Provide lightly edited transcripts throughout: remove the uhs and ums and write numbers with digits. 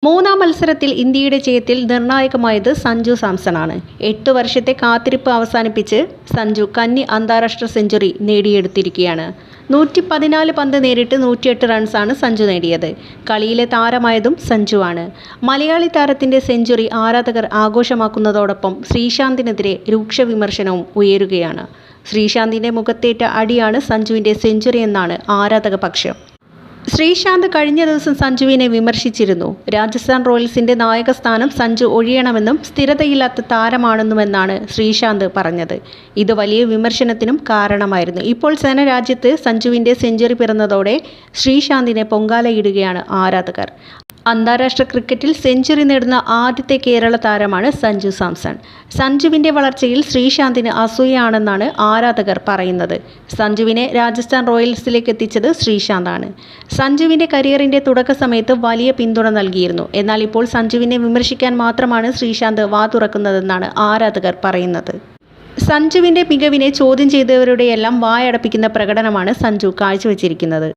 മൂന്നാം മത്സരത്തിൽ ഇന്ത്യയുടെ ജയത്തിൽ നിർണായകമായത് സഞ്ജു സാംസണാണ്. 8 വർഷത്തെ കാത്തിരിപ്പ് അവസാനിപ്പിച്ച് സഞ്ജു കന്നി അന്താരാഷ്ട്ര സെഞ്ചുറി നേടിയെടുത്തിരിക്കുകയാണ്. 114 പന്ത് നേരിട്ട് 108 റൺസാണ് സഞ്ജു നേടിയത്. കളിയിലെ താരമായതും സഞ്ജുവാണ്. മലയാളി താരത്തിൻ്റെ സെഞ്ചുറി ആരാധകർ ആഘോഷമാക്കുന്നതോടൊപ്പം ശ്രീശാന്തിനെതിരെ രൂക്ഷ വിമർശനവും ഉയരുകയാണ്. ശ്രീശാന്തിൻ്റെ മുഖത്തേറ്റ അടിയാണ് സഞ്ജുവിൻ്റെ സെഞ്ചുറി എന്നാണ് ആരാധക പക്ഷം. ശ്രീശാന്ത് കഴിഞ്ഞ ദിവസം സഞ്ജുവിനെ വിമർശിച്ചിരുന്നു. രാജസ്ഥാൻ റോയൽസിന്റെ നായക സ്ഥാനം സഞ്ജു ഒഴിയണമെന്നും സ്ഥിരതയില്ലാത്ത താരമാണെന്നുമെന്നാണ് ശ്രീശാന്ത് പറഞ്ഞത്. ഇത് വലിയ വിമർശനത്തിനും കാരണമായിരുന്നു. ഇപ്പോൾ സേനരാജ്യത്ത് സഞ്ജുവിൻ്റെ സെഞ്ചുറി പിറന്നതോടെ ശ്രീശാന്തിനെ പൊങ്കാലയിടുകയാണ് ആരാധകർ. അന്താരാഷ്ട്ര ക്രിക്കറ്റിൽ സെഞ്ചുറി നേടുന്ന ആദ്യത്തെ കേരള താരമാണ് സഞ്ജു സാംസൺ. സഞ്ജുവിൻ്റെ വളർച്ചയിൽ ശ്രീശാന്തിന് അസൂയയാണെന്നാണ് ആരാധകർ പറയുന്നത്. സഞ്ജുവിനെ രാജസ്ഥാൻ റോയൽസിലേക്ക് എത്തിച്ചത് ശ്രീശാന്താണ്. സഞ്ജുവിൻ്റെ കരിയറിൻ്റെ തുടക്ക സമയത്ത് വലിയ പിന്തുണ നൽകിയിരുന്നു. എന്നാൽ ഇപ്പോൾ സഞ്ജുവിനെ വിമർശിക്കാൻ മാത്രമാണ് ശ്രീശാന്ത് വാ തുറക്കുന്നതെന്നാണ് ആരാധകർ പറയുന്നത്. സഞ്ജുവിൻ്റെ മികവിനെ ചോദ്യം ചെയ്തവരുടെയെല്ലാം വായടപ്പിക്കുന്ന പ്രകടനമാണ് സഞ്ജു കാഴ്ചവെച്ചിരിക്കുന്നത്.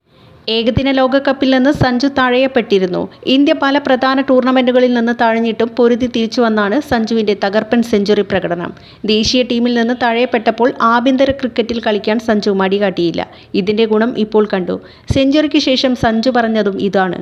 ഏകദിന ലോകകപ്പിൽ നിന്ന് സഞ്ജു തഴയപ്പെട്ടിരുന്നു. ഇന്ത്യ പല പ്രധാന ടൂർണമെൻറ്റുകളിൽ നിന്ന് തഴഞ്ഞിട്ടും പൊരുതി തിരിച്ചുവന്നാണ് സഞ്ജുവിൻ്റെ തകർപ്പൻ സെഞ്ചുറി പ്രകടനം. ദേശീയ ടീമിൽ നിന്ന് തഴയപ്പെട്ടപ്പോൾ ആഭ്യന്തര ക്രിക്കറ്റിൽ കളിക്കാൻ സഞ്ജു മടികാട്ടിയില്ല. ഇതിൻ്റെ ഗുണം ഇപ്പോൾ കണ്ടു. സെഞ്ചുറിക്ക് ശേഷം സഞ്ജു പറഞ്ഞതും ഇതാണ്.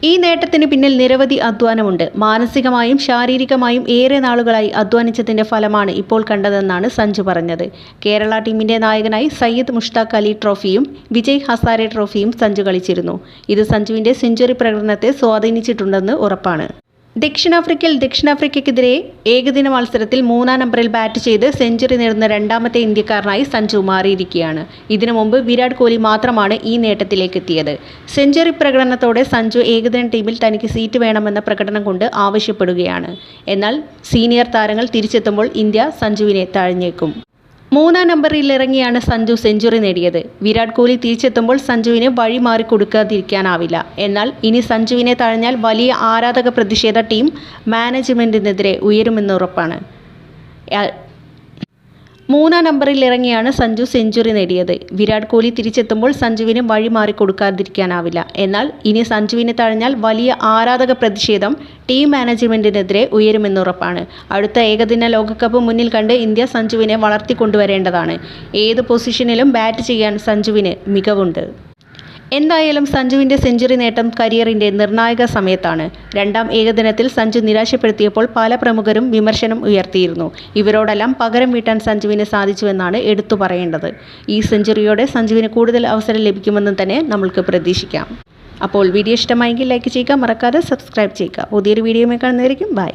ഈ നേട്ടത്തിന് പിന്നിൽ നിരവധി അധ്വാനമുണ്ട്. മാനസികമായും ശാരീരികമായും ഏറെ നാളുകളായി അധ്വാനിച്ചതിൻ്റെ ഫലമാണ് ഇപ്പോൾ കണ്ടതെന്നാണ് സഞ്ജു പറഞ്ഞത്. കേരള ടീമിൻ്റെ നായകനായി സയ്യിദ് മുഷ്താഖ് അലി ട്രോഫിയും വിജയ് ഹസാരെ ട്രോഫിയും സഞ്ജു കളിച്ചിരുന്നു. ഇത് സഞ്ജുവിൻ്റെ സെഞ്ചുറി പ്രകടനത്തെ സ്വാധീനിച്ചിട്ടുണ്ടെന്ന് ഉറപ്പാണ്. ദക്ഷിണാഫ്രിക്കയ്ക്കെതിരെ ഏകദിന മത്സരത്തിൽ 3-ാം നമ്പറിൽ ബാറ്റ് ചെയ്ത് സെഞ്ചുറി നേടുന്ന രണ്ടാമത്തെ ഇന്ത്യക്കാരനായി സഞ്ജു മാറിയിരിക്കുകയാണ്. ഇതിനു മുമ്പ് വിരാട് കോഹ്ലി മാത്രമാണ് ഈ നേട്ടത്തിലേക്ക് എത്തിയത്. സെഞ്ചുറി പ്രകടനത്തോടെ സഞ്ജു ഏകദിന ടീമിൽ തനിക്ക് സീറ്റ് വേണമെന്ന പ്രകടനം കൊണ്ട് ആവശ്യപ്പെടുകയാണ്. എന്നാൽ സീനിയർ താരങ്ങൾ തിരിച്ചെത്തുമ്പോൾ ഇന്ത്യ സഞ്ജുവിനെ തഴഞ്ഞേക്കും. 3-ാം നമ്പറിൽ ഇറങ്ങിയാണ് സഞ്ജു സെഞ്ചുറി നേടിയത്. വിരാട് കോഹ്ലി തിരിച്ചെത്തുമ്പോൾ സഞ്ജുവിന് വഴി മാറിക്കൊടുക്കാതിരിക്കാനാവില്ല. എന്നാൽ ഇനി സഞ്ജുവിനെ തഴഞ്ഞാൽ വലിയ ആരാധക പ്രതിഷേധ ടീം മാനേജ്മെൻറ്റിനെതിരെ ഉയരുമെന്ന് ഉറപ്പാണ്. 3-ാം നമ്പറിൽ ഇറങ്ങിയാണ് സഞ്ജു സെഞ്ചുറി നേടിയത്. വിരാട് കോഹ്ലി തിരിച്ചെത്തുമ്പോൾ സഞ്ജുവിന് വഴി മാറിക്കൊടുക്കാതിരിക്കാനാവില്ല. എന്നാൽ ഇനി സഞ്ജുവിനെ തഴഞ്ഞാൽ വലിയ ആരാധക പ്രതിഷേധം ടീം മാനേജ്മെൻറ്റിനെതിരെ ഉയരുമെന്ന് ഉറപ്പാണ്. അടുത്ത ഏകദിന ലോകകപ്പ് മുന്നിൽ കണ്ട് ഇന്ത്യ സഞ്ജുവിനെ വളർത്തിക്കൊണ്ടുവരേണ്ടതാണ്. ഏത് പൊസിഷനിലും ബാറ്റ് ചെയ്യാൻ സഞ്ജുവിന് മികവുണ്ട്. എന്തായാലും സഞ്ജുവിൻ്റെ സെഞ്ചുറി നേട്ടം കരിയറിൻ്റെ നിർണായക സമയത്താണ്. 2-ാം ഏകദിനത്തിൽ സഞ്ജു നിരാശപ്പെടുത്തിയപ്പോൾ പല പ്രമുഖരും വിമർശനം ഉയർത്തിയിരുന്നു. ഇവരോടെല്ലാം പകരം വീട്ടാൻ സഞ്ജുവിന് സാധിച്ചുവെന്നാണ് എടുത്തു പറയേണ്ടത്. ഈ സെഞ്ചുറിയോടെ സഞ്ജുവിന് കൂടുതൽ അവസരം ലഭിക്കുമെന്ന് തന്നെ നമ്മൾക്ക് പ്രതീക്ഷിക്കാം. അപ്പോൾ വീഡിയോ ഇഷ്ടമായെങ്കിൽ ലൈക്ക് ചെയ്യുക, മറക്കാതെ സബ്സ്ക്രൈബ് ചെയ്യുക. പുതിയൊരു വീഡിയോയുമായി കാണുന്നതായിരിക്കും. ബൈ.